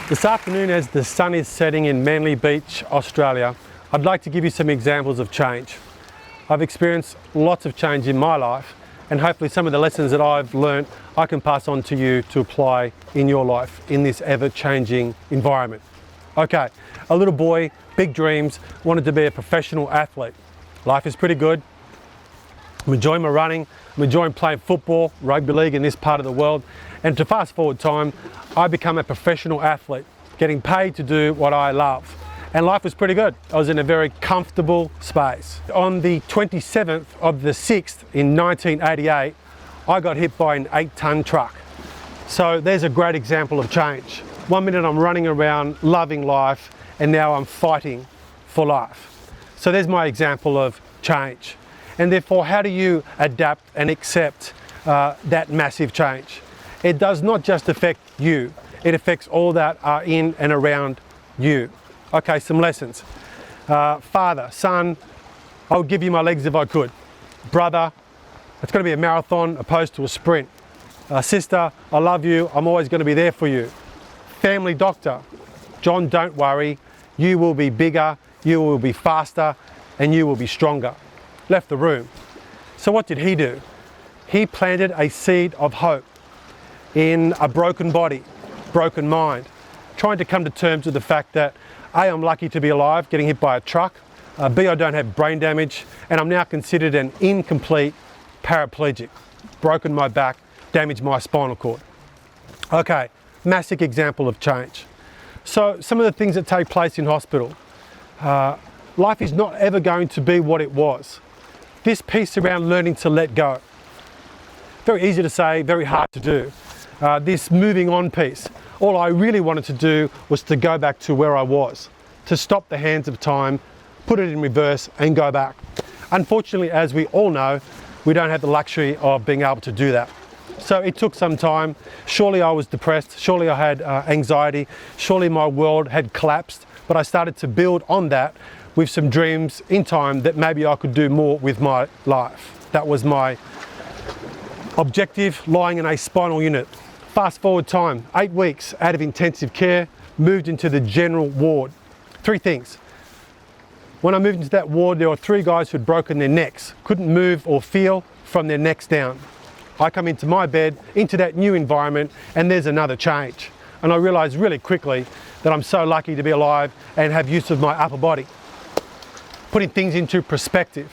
This afternoon, as the sun is setting in Manly Beach, Australia, I'd like to give you some examples of change. I've experienced lots of change in my life, and hopefully some of the lessons that I've learned I can pass on to you to apply in your life in this ever-changing environment. Okay, a little boy, big dreams, wanted to be a professional athlete. Life is pretty good. I'm enjoying my running, I'm enjoying playing football, rugby league in this part of the world, and to fast forward time, I become a professional athlete, getting paid to do what I love. And life was pretty good. I was in a very comfortable space. On the 27th of the 6th in 1988, I got hit by an 8-ton truck. So there's a great example of change. 1 minute I'm running around, loving life, and now I'm fighting for life. So there's my example of change. And therefore, how do you adapt and accept that massive change? It does not just affect you, it affects all that are in and around you. Okay, some lessons. Father, son, I would give you my legs if I could. Brother, it's going to be a marathon opposed to a sprint. Sister, I love you, I'm always going to be there for you. Family doctor, John, don't worry, you will be bigger, you will be faster, and you will be stronger. Left the room. So what did he do? He planted a seed of hope in a broken body, broken mind, trying to come to terms with the fact that A, I'm lucky to be alive, getting hit by a truck, B, I don't have brain damage, and I'm now considered an incomplete paraplegic, broken my back, damaged my spinal cord. Okay, massive example of change. So some of the things that take place in hospital, life is not ever going to be what it was. This piece around learning to let go, very easy to say, very hard to do. This moving on piece, all I really wanted to do was to go back to where I was, to stop the hands of time, put it in reverse and go back. Unfortunately, as we all know, we don't have the luxury of being able to do that. So it took some time. Surely I was depressed, surely I had anxiety, surely my world had collapsed, but I started to build on that with some dreams in time that maybe I could do more with my life. That was my objective, lying in a spinal unit. Fast forward time, 8 weeks out of intensive care, moved into the general ward. 3 things. When I moved into that ward, there were 3 guys who'd broken their necks, couldn't move or feel from their necks down. I come into my bed, into that new environment, and there's another change. And I realized really quickly that I'm so lucky to be alive and have use of my upper body. Putting things into perspective.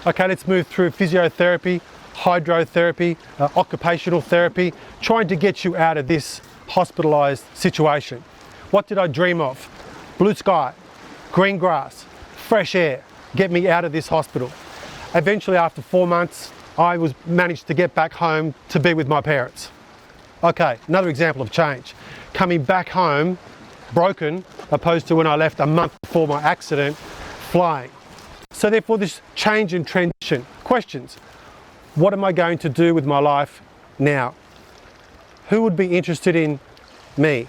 Okay, let's move through physiotherapy, hydrotherapy, occupational therapy, trying to get you out of this hospitalized situation. What did I dream of? Blue sky, green grass, fresh air, get me out of this hospital. Eventually, after 4 months, I managed to get back home to be with my parents. Okay, another example of change. Coming back home, broken, opposed to when I left a month before my accident, flying. So therefore, this change and transition. Questions. What am I going to do with my life now? Who would be interested in me?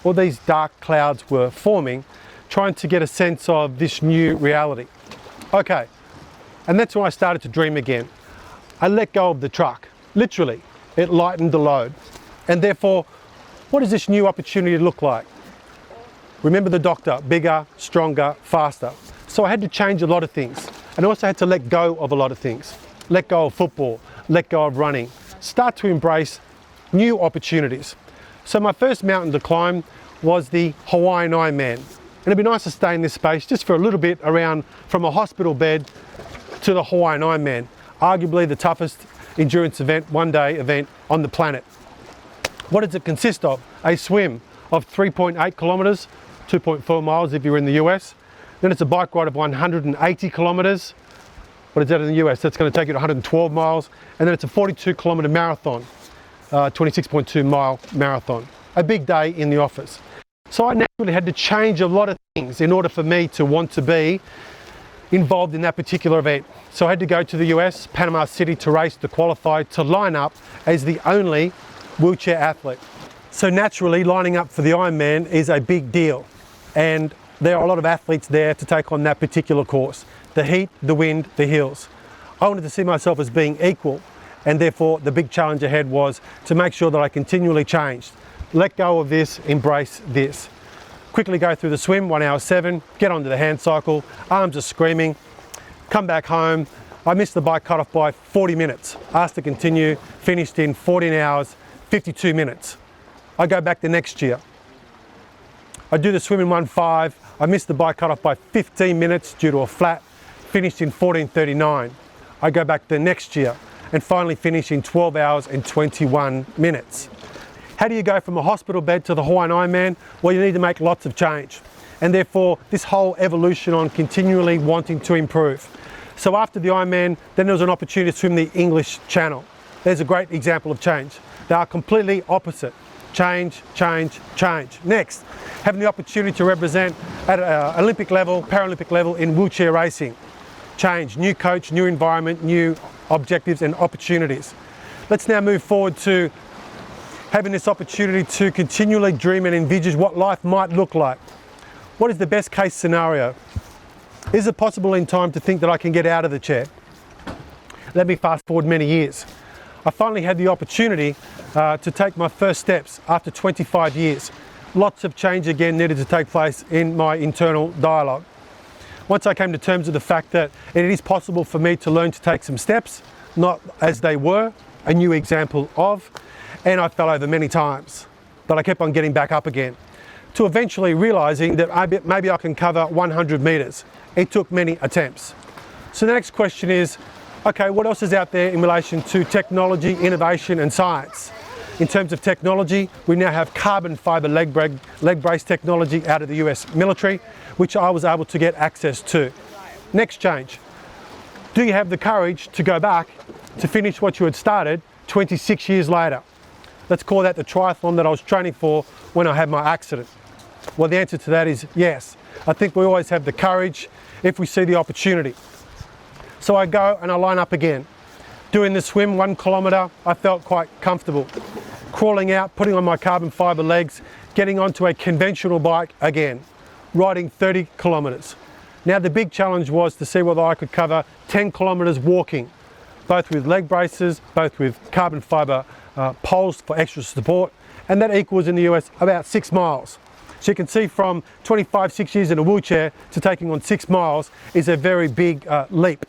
All these dark clouds were forming, trying to get a sense of this new reality. Okay, and that's when I started to dream again. I let go of the truck, literally. It lightened the load. And therefore, what does this new opportunity look like? Remember the doctor, bigger, stronger, faster. So I had to change a lot of things. And I also had to let go of a lot of things. Let go of football, let go of running. Start to embrace new opportunities. So my first mountain to climb was the Hawaiian Ironman. And it'd be nice to stay in this space just for a little bit around from a hospital bed to the Hawaiian Ironman. Arguably the toughest endurance event, one-day event on the planet. What does it consist of? A swim of 3.8 kilometers, 2.4 miles if you're in the US. Then it's a bike ride of 180 kilometers. What is that in the US? That's going to take you to 112 miles. And then it's a 42-kilometer marathon, 26.2 mile marathon. A big day in the office. So I naturally had to change a lot of things in order for me to want to be involved in that particular event. So I had to go to the US, Panama City, to race, to qualify, to line up as the only wheelchair athlete. So naturally, lining up for the Ironman is a big deal. And there are a lot of athletes there to take on that particular course. The heat, the wind, the hills. I wanted to see myself as being equal, and therefore the big challenge ahead was to make sure that I continually changed. Let go of this, embrace this. quickly go through the swim, 1 hour 7, get onto the hand cycle, arms are screaming, come back home. I missed the bike cutoff by 40 minutes, asked to continue, finished in 14 hours, 52 minutes. I go back the next year. I do the swim in 1.5, I missed the bike cutoff by 15 minutes due to a flat, finished in 14:39. I go back the next year and finally finish in 12 hours and 21 minutes. How do you go from a hospital bed to the Hawaiian Ironman? Well, you need to make lots of change. And therefore, this whole evolution on continually wanting to improve. So after the Ironman, then there was an opportunity to swim the English Channel. There's a great example of change. They are completely opposite. Change, change, change. Next, having the opportunity to represent at Olympic level, Paralympic level in wheelchair racing. Change, new coach, new environment, new objectives and opportunities. Let's now move forward to having this opportunity to continually dream and envisage what life might look like. What is the best case scenario? Is it possible in time to think that I can get out of the chair? Let me fast forward many years. I finally had the opportunity to take my first steps after 25 years. Lots of change again needed to take place in my internal dialogue. Once I came to terms with the fact that it is possible for me to learn to take some steps, not as they were, a new example of, and I fell over many times, but I kept on getting back up again, to eventually realizing that maybe I can cover 100 meters. It took many attempts. So the next question is, okay, what else is out there in relation to technology, innovation and science? In terms of technology, we now have carbon fiber leg brace technology out of the US military, which I was able to get access to. Next change, do you have the courage to go back to finish what you had started 26 years later? Let's call that the triathlon that I was training for when I had my accident. Well, the answer to that is yes. I think we always have the courage if we see the opportunity. So I go and I line up again. Doing the swim 1 kilometre, I felt quite comfortable. Crawling out, putting on my carbon fibre legs, getting onto a conventional bike again, riding 30 kilometres. Now the big challenge was to see whether I could cover 10 kilometres walking, both with leg braces, both with carbon fibre poles for extra support, and that equals in the US about 6 miles. So you can see from 6 years in a wheelchair to taking on 6 miles is a very big leap.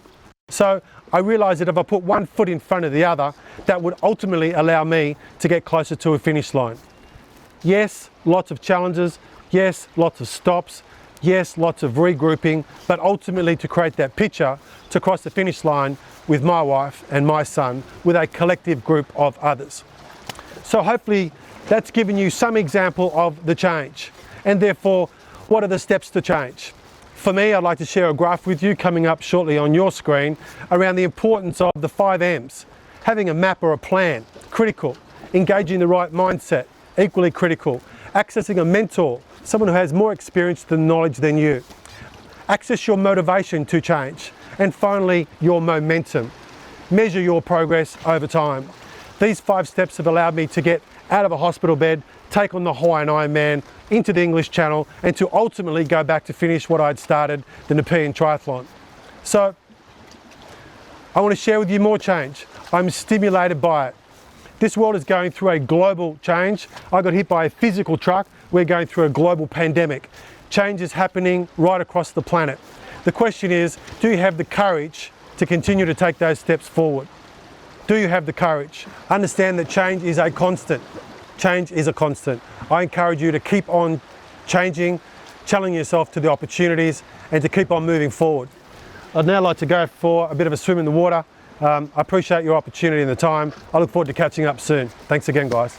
So I realised that if I put one foot in front of the other, that would ultimately allow me to get closer to a finish line. Yes, lots of challenges. Yes, lots of stops. Yes, lots of regrouping, but ultimately to create that picture to cross the finish line with my wife and my son, with a collective group of others. So hopefully that's given you some example of the change. And therefore, what are the steps to change? For me, I'd like to share a graph with you coming up shortly on your screen around the importance of the 5 M's. Having a map or a plan, critical. Engaging the right mindset, equally critical. Accessing a mentor, someone who has more experience than knowledge than you. Access your motivation to change. And finally, your momentum. Measure your progress over time. These 5 steps have allowed me to get out of a hospital bed, take on the Hawaiian Ironman, into the English Channel, and to ultimately go back to finish what I'd started, the Nepean Triathlon. So, I want to share with you more change. I'm stimulated by it. This world is going through a global change. I got hit by a physical truck. We're going through a global pandemic. Change is happening right across the planet. The question is, do you have the courage to continue to take those steps forward? Do you have the courage? Understand that change is a constant. Change is a constant. I encourage you to keep on changing, challenging yourself to the opportunities and to keep on moving forward. I'd now like to go for a bit of a swim in the water. I appreciate your opportunity and the time. I look forward to catching up soon. Thanks again, guys.